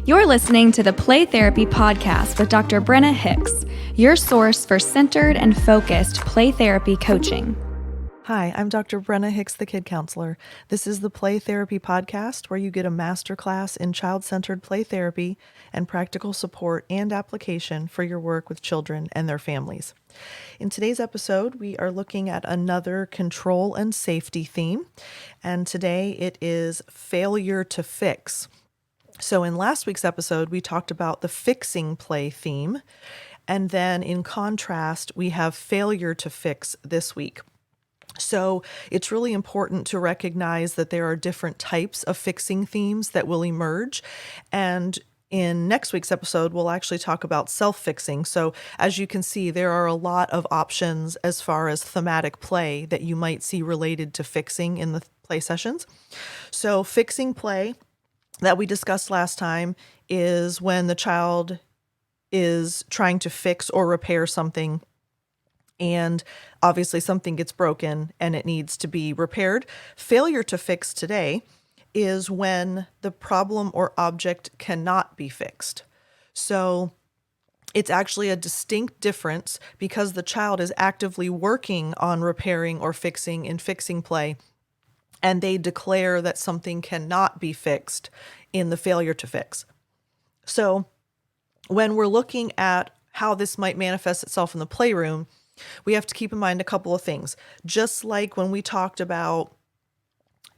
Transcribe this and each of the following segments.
You're listening to the Play Therapy Podcast with Dr. Brenna Hicks, your source for centered and focused play therapy coaching. Hi, I'm Dr. Brenna Hicks, the Kid Counselor. This is the Play Therapy Podcast, where you get a masterclass in child-centered play therapy and practical support and application for your work with children and their families. In today's episode, we are looking at another control and safety theme, and today it is failure to fix. So in last week's episode, we talked about the fixing play theme, and then in contrast, we have failure to fix this week. So it's really important to recognize that there are different types of fixing themes that will emerge. And in next week's episode, we'll actually talk about self-fixing. So as you can see, there are a lot of options as far as thematic play that you might see related to fixing in the play sessions. So fixing play that we discussed last time is when the child is trying to fix or repair something, and obviously something gets broken and it needs to be repaired. Failure to fix today is when the problem or object cannot be fixed. So it's actually a distinct difference because the child is actively working on repairing or fixing in fixing play, and they declare that something cannot be fixed in the failure to fix. So when we're looking at how this might manifest itself in the playroom, we have to keep in mind a couple of things. Just like when we talked about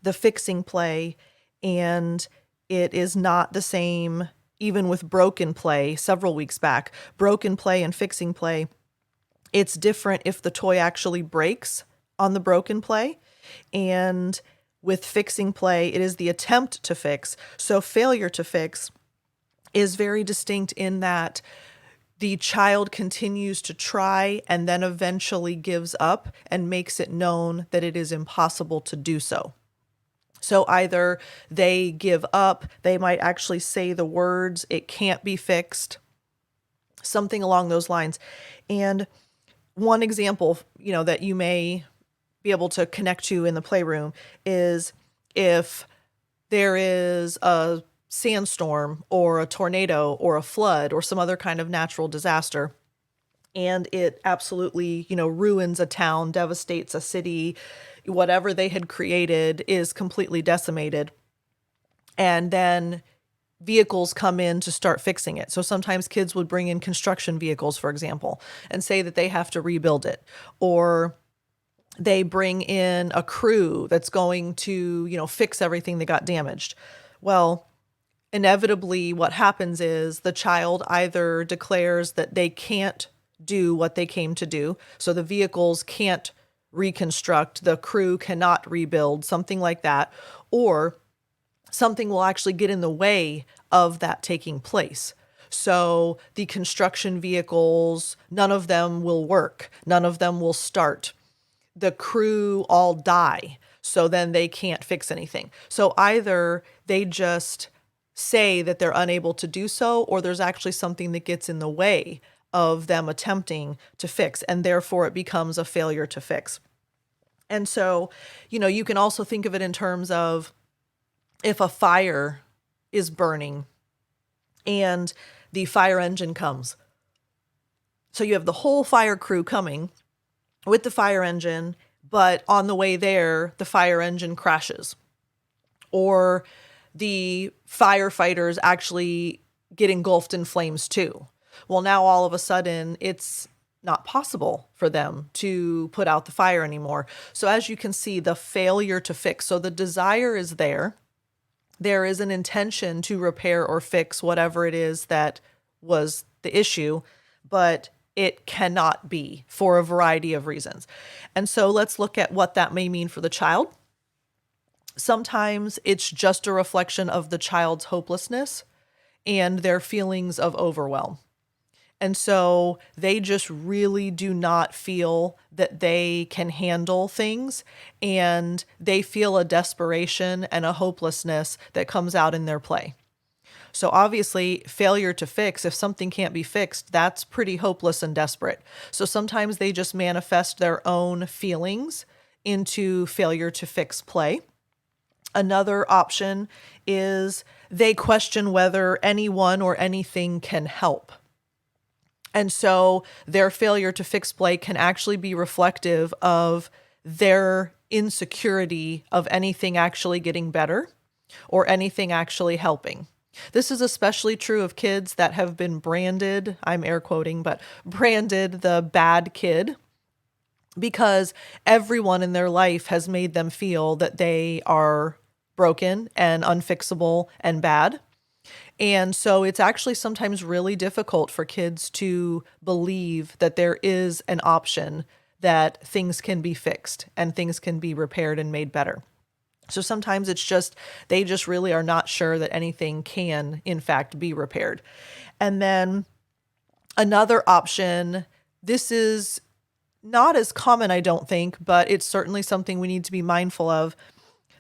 the fixing play, and it is not the same even with broken play several weeks back. Broken play and fixing play, it's different if the toy actually breaks on the broken play. And with fixing play, it is the attempt to fix. So failure to fix is very distinct in that the child continues to try and then eventually gives up and makes it known that it is impossible to do so. So either they give up, they might actually say the words, "it can't be fixed," something along those lines. And one example, that you may be able to connect to in the playroom is if there is a sandstorm or a tornado or a flood or some other kind of natural disaster, and it absolutely, ruins a town, devastates a city, whatever they had created is completely decimated. And then vehicles come in to start fixing it. So sometimes kids would bring in construction vehicles, for example, and say that they have to rebuild it. Or they bring in a crew that's going to, fix everything that got damaged. Well, inevitably what happens is the child either declares that they can't do what they came to do. So the vehicles can't reconstruct, the crew cannot rebuild, something like that. Or something will actually get in the way of that taking place. So the construction vehicles, none of them will work. None of them will start. The crew all die. So then they can't fix anything. So either they just say that they're unable to do so, or there's actually something that gets in the way of them attempting to fix, and therefore it becomes a failure to fix. And so, you can also think of it in terms of if a fire is burning and the fire engine comes. So you have the whole fire crew coming with the fire engine, but on the way there, the fire engine crashes. Or the firefighters actually get engulfed in flames too. Well, now all of a sudden it's not possible for them to put out the fire anymore. So as you can see, the failure to fix. So the desire is there. There is an intention to repair or fix whatever it is that was the issue, but it cannot be for a variety of reasons. And so let's look at what that may mean for the child. Sometimes it's just a reflection of the child's hopelessness and their feelings of overwhelm. And so they just really do not feel that they can handle things, and they feel a desperation and a hopelessness that comes out in their play. So obviously, failure to fix, if something can't be fixed, that's pretty hopeless and desperate. So sometimes they just manifest their own feelings into failure to fix play. Another option is they question whether anyone or anything can help. And so their failure to fix play can actually be reflective of their insecurity of anything actually getting better or anything actually helping. This is especially true of kids that have been branded, I'm air quoting, but branded the bad kid, because everyone in their life has made them feel that they are broken and unfixable and bad. And so it's actually sometimes really difficult for kids to believe that there is an option that things can be fixed and things can be repaired and made better. So sometimes it's just, they just really are not sure that anything can, in fact, be repaired. And then another option, this is not as common, I don't think, but it's certainly something we need to be mindful of.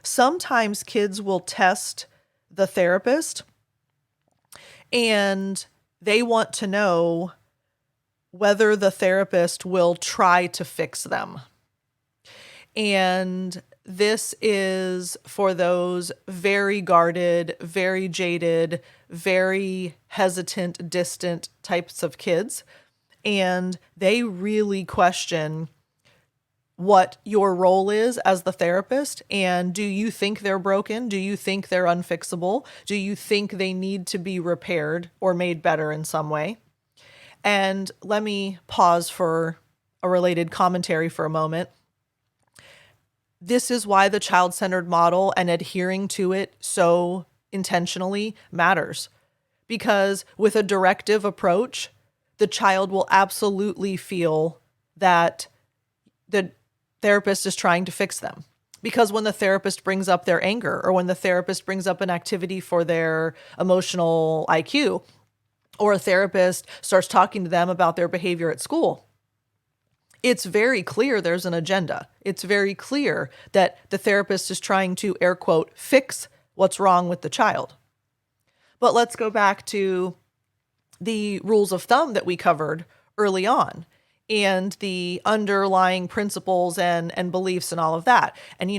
Sometimes kids will test the therapist and they want to know whether the therapist will try to fix them. And this is for those very guarded, very jaded, very hesitant, distant types of kids. And they really question what your role is as the therapist. And do you think they're broken? Do you think they're unfixable? Do you think they need to be repaired or made better in some way? And let me pause for a related commentary for a moment. This is why the child-centered model and adhering to it so intentionally matters. Because with a directive approach, the child will absolutely feel that the therapist is trying to fix them. Because when the therapist brings up their anger, or when the therapist brings up an activity for their emotional IQ, or a therapist starts talking to them about their behavior at school, it's very clear there's an agenda. It's very clear that the therapist is trying to, air quote, fix what's wrong with the child. But let's go back to the rules of thumb that we covered early on and the underlying principles and beliefs and all of that. And,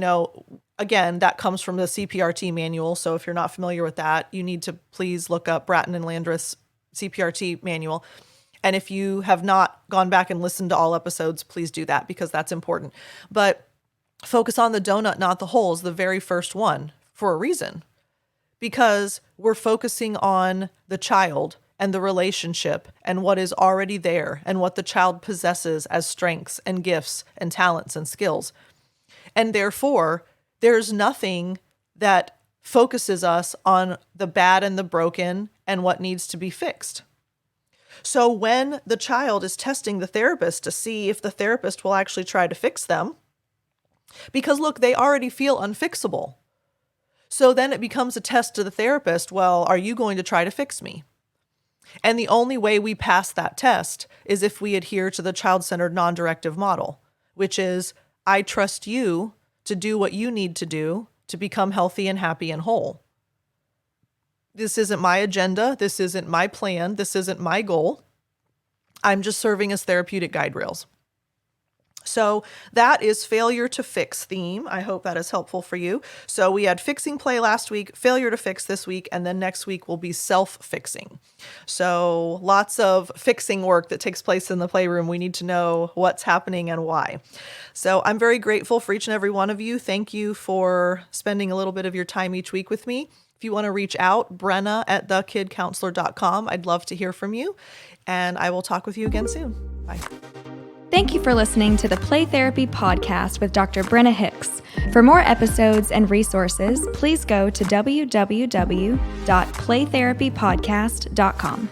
again, that comes from the CPRT manual. So if you're not familiar with that, you need to please look up Bratton and Landreth's CPRT manual. And if you have not gone back and listened to all episodes, please do that because that's important. But focus on the donut, not the hole is the very first one for a reason. Because we're focusing on the child and the relationship and what is already there and what the child possesses as strengths and gifts and talents and skills. And therefore, there's nothing that focuses us on the bad and the broken and what needs to be fixed. So when the child is testing the therapist to see if the therapist will actually try to fix them, because look, they already feel unfixable. So then it becomes a test to the therapist. Well, are you going to try to fix me? And the only way we pass that test is if we adhere to the child-centered non-directive model, which is, I trust you to do what you need to do to become healthy and happy and whole. This isn't my agenda. This isn't my plan. This isn't my goal. I'm just serving as therapeutic guide rails. So that is failure to fix theme. I hope that is helpful for you. So we had fixing play last week, failure to fix this week, and then next week will be self-fixing. So lots of fixing work that takes place in the playroom. We need to know what's happening and why. So I'm very grateful for each and every one of you. Thank you for spending a little bit of your time each week with me. If you want to reach out, Brenna at thekidcounselor.com. I'd love to hear from you, and I will talk with you again soon. Bye. Thank you for listening to the Play Therapy Podcast with Dr. Brenna Hicks. For more episodes and resources, please go to www.playtherapypodcast.com.